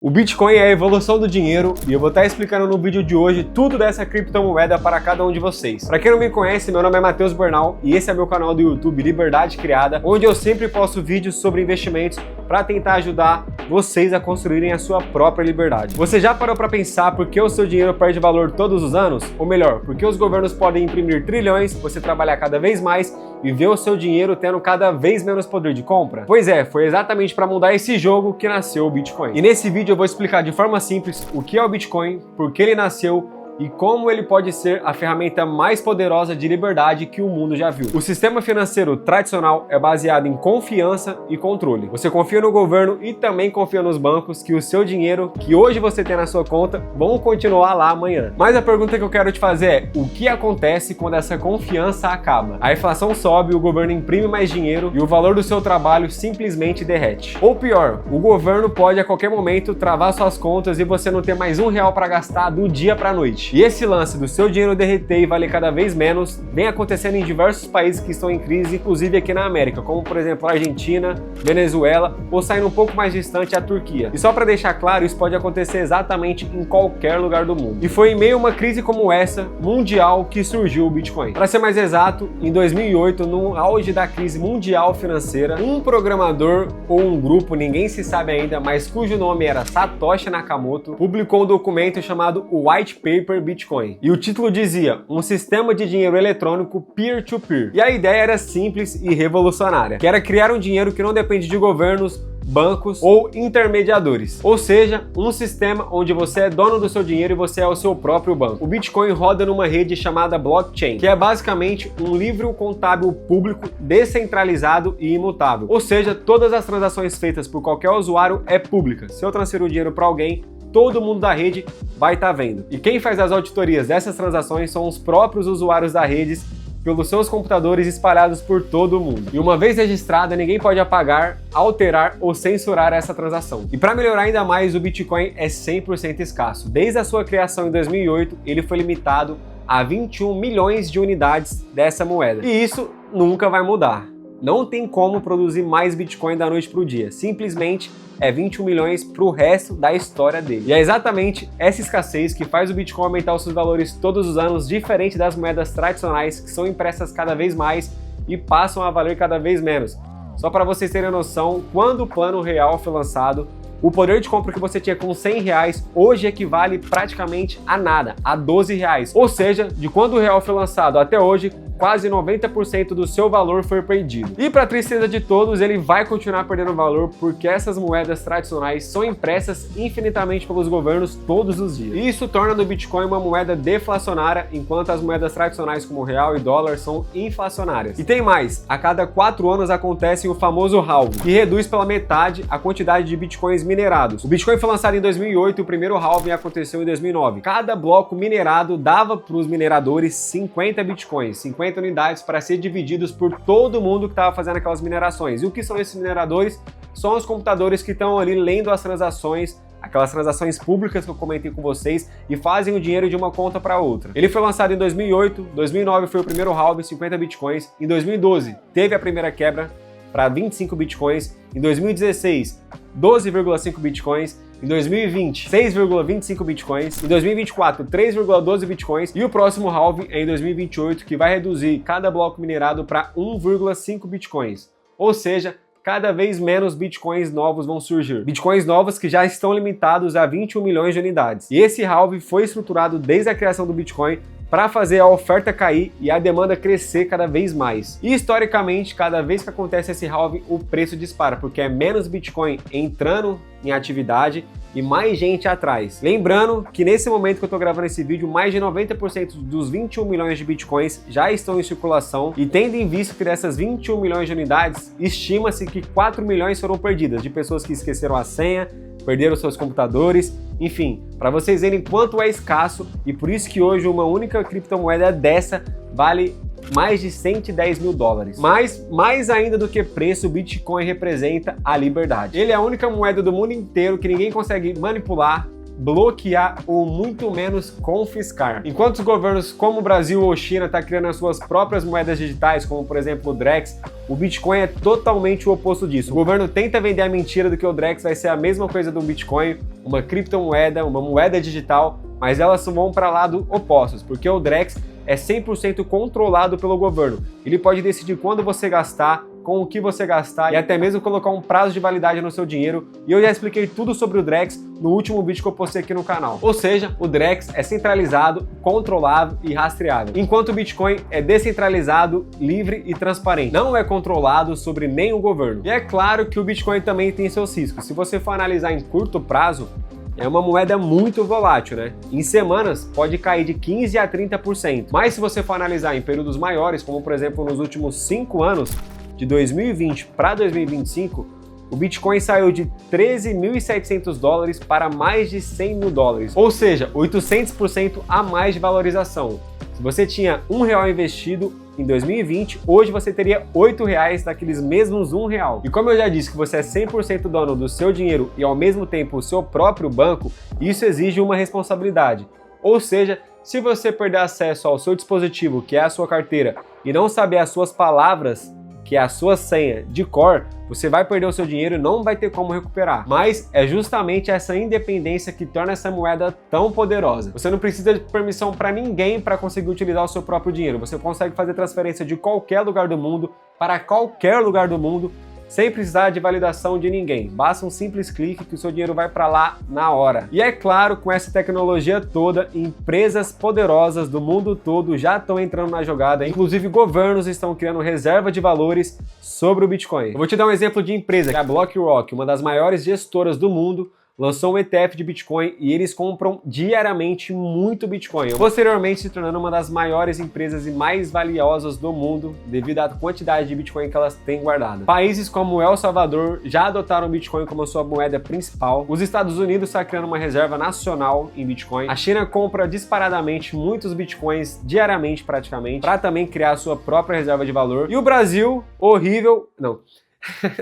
O Bitcoin é a evolução do dinheiro e eu vou estar explicando no vídeo de hoje tudo dessa criptomoeda para cada um de vocês. Para quem não me conhece, meu nome é Matheus Bornal e esse é meu canal do YouTube Liberdade Criada, onde eu sempre posto vídeos sobre investimentos para tentar ajudar vocês a construírem a sua própria liberdade. Você já parou para pensar por que o seu dinheiro perde valor todos os anos? Ou melhor, por que os governos podem imprimir trilhões, você trabalhar cada vez mais e ver o seu dinheiro tendo cada vez menos poder de compra? Pois é, foi exatamente para mudar esse jogo que nasceu o Bitcoin. E nesse vídeo eu vou explicar de forma simples o que é o Bitcoin, por que ele nasceu e como ele pode ser a ferramenta mais poderosa de liberdade que o mundo já viu. O sistema financeiro tradicional é baseado em confiança e controle. Você confia no governo e também confia nos bancos que o seu dinheiro, que hoje você tem na sua conta, vão continuar lá amanhã. Mas a pergunta que eu quero te fazer é: o que acontece quando essa confiança acaba? A inflação sobe, o governo imprime mais dinheiro e o valor do seu trabalho simplesmente derrete. Ou pior, o governo pode a qualquer momento travar suas contas e você não ter mais R$1 para gastar do dia para a noite. E esse lance do seu dinheiro derreter e valer cada vez menos vem acontecendo em diversos países que estão em crise, inclusive aqui na América, como por exemplo a Argentina, Venezuela ou saindo um pouco mais distante a Turquia. E só para deixar claro, isso pode acontecer exatamente em qualquer lugar do mundo. E foi em meio a uma crise como essa, mundial, que surgiu o Bitcoin. Para ser mais exato, em 2008, no auge da crise mundial financeira, um programador ou um grupo, ninguém se sabe ainda, mas cujo nome era Satoshi Nakamoto, publicou um documento chamado White Paper Bitcoin. E o título dizia: um sistema de dinheiro eletrônico peer-to-peer. E a ideia era simples e revolucionária, que era criar um dinheiro que não depende de governos, bancos ou intermediadores. Ou seja, um sistema onde você é dono do seu dinheiro e você é o seu próprio banco. O Bitcoin roda numa rede chamada blockchain, que é basicamente um livro contábil público descentralizado e imutável. Ou seja, todas as transações feitas por qualquer usuário é pública. Se eu transferir o dinheiro para alguém, todo mundo da rede vai estar vendo. E quem faz as auditorias dessas transações são os próprios usuários da rede pelos seus computadores espalhados por todo o mundo. E uma vez registrada, ninguém pode apagar, alterar ou censurar essa transação. E para melhorar ainda mais, o Bitcoin é 100% escasso. Desde a sua criação em 2008, ele foi limitado a 21 milhões de unidades dessa moeda. E isso nunca vai mudar. Não tem como produzir mais Bitcoin da noite para o dia. Simplesmente é 21 milhões para o resto da história dele. E é exatamente essa escassez que faz o Bitcoin aumentar os seus valores todos os anos, diferente das moedas tradicionais que são impressas cada vez mais e passam a valer cada vez menos. Só para vocês terem noção, quando o Plano Real foi lançado, o poder de compra que você tinha com R$100 hoje equivale praticamente a nada, a R$12. Ou seja, de quando o real foi lançado até hoje, quase 90% do seu valor foi perdido. E para tristeza de todos, ele vai continuar perdendo valor porque essas moedas tradicionais são impressas infinitamente pelos governos todos os dias. E isso torna o Bitcoin uma moeda deflacionária, enquanto as moedas tradicionais como o real e dólar são inflacionárias. E tem mais, a cada 4 anos acontece o famoso halving, que reduz pela metade a quantidade de Bitcoins minerados. O Bitcoin foi lançado em 2008 e o primeiro halving aconteceu em 2009. Cada bloco minerado dava para os mineradores 50 Bitcoins, 50 unidades para ser divididos por todo mundo que estava fazendo aquelas minerações. E o que são esses mineradores? São os computadores que estão ali lendo as transações, aquelas transações públicas que eu comentei com vocês, e fazem o dinheiro de uma conta para outra. Ele foi lançado em 2008, 2009 foi o primeiro halving, 50 Bitcoins, em 2012 teve a primeira quebra para 25 Bitcoins, em 2016 12,5 Bitcoins, em 2020, 6,25 Bitcoins, em 2024, 3,12 Bitcoins e o próximo halving é em 2028, que vai reduzir cada bloco minerado para 1,5 Bitcoins. Ou seja, cada vez menos Bitcoins novos vão surgir. Bitcoins novos que já estão limitados a 21 milhões de unidades. E esse halving foi estruturado desde a criação do Bitcoin para fazer a oferta cair e a demanda crescer cada vez mais. E historicamente, cada vez que acontece esse halving, o preço dispara, porque é menos Bitcoin entrando em atividade e mais gente atrás. Lembrando que nesse momento que eu estou gravando esse vídeo, mais de 90% dos 21 milhões de Bitcoins já estão em circulação, e tendo em vista que dessas 21 milhões de unidades, estima-se que 4 milhões foram perdidas, de pessoas que esqueceram a senha, perderam seus computadores, enfim, para vocês verem quanto é escasso, e por isso que hoje uma única criptomoeda dessa vale mais de 110 mil dólares. Mas, mais ainda do que preço, o Bitcoin representa a liberdade. Ele é a única moeda do mundo inteiro que ninguém consegue manipular, bloquear ou muito menos confiscar. Enquanto os governos como o Brasil ou China estão criando as suas próprias moedas digitais, como por exemplo o Drex, o Bitcoin é totalmente o oposto disso. O governo tenta vender a mentira do que o Drex vai ser a mesma coisa do Bitcoin, uma criptomoeda, uma moeda digital, mas elas vão para lados opostos, porque o Drex é 100% controlado pelo governo. Ele pode decidir quando você gastar, com o que você gastar e até mesmo colocar um prazo de validade no seu dinheiro. E eu já expliquei tudo sobre o Drex no último vídeo que eu postei aqui no canal. Ou seja, o Drex é centralizado, controlável e rastreável, enquanto o Bitcoin é descentralizado, livre e transparente. Não é controlado sobre nenhum governo. E é claro que o Bitcoin também tem seus riscos. Se você for analisar em curto prazo, é uma moeda muito volátil, né? Em semanas pode cair de 15% a 30%. Mas se você for analisar em períodos maiores, como por exemplo nos últimos 5 anos, de 2020 para 2025, o Bitcoin saiu de 13.700 dólares para mais de 100 mil dólares, ou seja, 800% a mais de valorização. Se você tinha R$1 investido em 2020, hoje você teria R$8 daqueles mesmos R$1. E como eu já disse que você é 100% dono do seu dinheiro e ao mesmo tempo o seu próprio banco, isso exige uma responsabilidade. Ou seja, se você perder acesso ao seu dispositivo, que é a sua carteira, e não saber as suas palavras, que é a sua senha de cor, você vai perder o seu dinheiro e não vai ter como recuperar. Mas é justamente essa independência que torna essa moeda tão poderosa. Você não precisa de permissão para ninguém para conseguir utilizar o seu próprio dinheiro. Você consegue fazer transferência de qualquer lugar do mundo para qualquer lugar do mundo, sem precisar de validação de ninguém. Basta um simples clique que o seu dinheiro vai para lá na hora. E é claro, com essa tecnologia toda, empresas poderosas do mundo todo já estão entrando na jogada, inclusive governos estão criando reserva de valores sobre o Bitcoin. Eu vou te dar um exemplo de empresa, que é a BlackRock, uma das maiores gestoras do mundo, lançou um ETF de Bitcoin e eles compram diariamente muito Bitcoin, posteriormente se tornando uma das maiores empresas e mais valiosas do mundo devido à quantidade de Bitcoin que elas têm guardado. Países como El Salvador já adotaram o Bitcoin como sua moeda principal. Os Estados Unidos estão criando uma reserva nacional em Bitcoin. A China compra disparadamente muitos Bitcoins diariamente praticamente, para também criar sua própria reserva de valor. E o Brasil,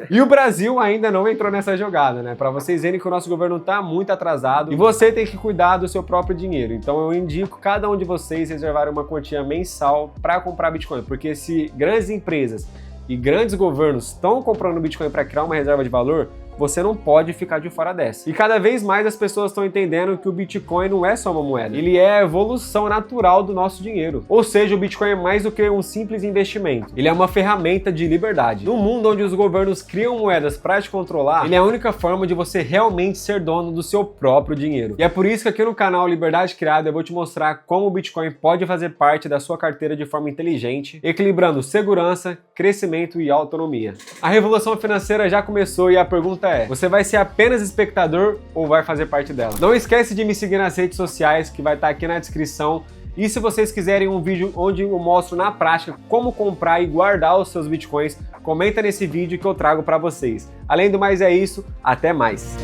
E o Brasil ainda não entrou nessa jogada, né? Para vocês verem que o nosso governo tá muito atrasado e você tem que cuidar do seu próprio dinheiro. Então eu indico cada um de vocês reservarem uma quantia mensal para comprar Bitcoin, porque se grandes empresas e grandes governos estão comprando Bitcoin para criar uma reserva de valor, você não pode ficar de fora dessa. E cada vez mais as pessoas estão entendendo que o Bitcoin não é só uma moeda, ele é a evolução natural do nosso dinheiro. Ou seja, o Bitcoin é mais do que um simples investimento, ele é uma ferramenta de liberdade. No mundo onde os governos criam moedas para te controlar, ele é a única forma de você realmente ser dono do seu próprio dinheiro. E é por isso que aqui no canal Liberdade Criada eu vou te mostrar como o Bitcoin pode fazer parte da sua carteira de forma inteligente, equilibrando segurança, crescimento e autonomia. A revolução financeira já começou e a pergunta é: você vai ser apenas espectador ou vai fazer parte dela? Não esquece de me seguir nas redes sociais, que vai estar aqui na descrição. E se vocês quiserem um vídeo onde eu mostro na prática como comprar e guardar os seus bitcoins, comenta nesse vídeo que eu trago para vocês. Além do mais é isso, até mais!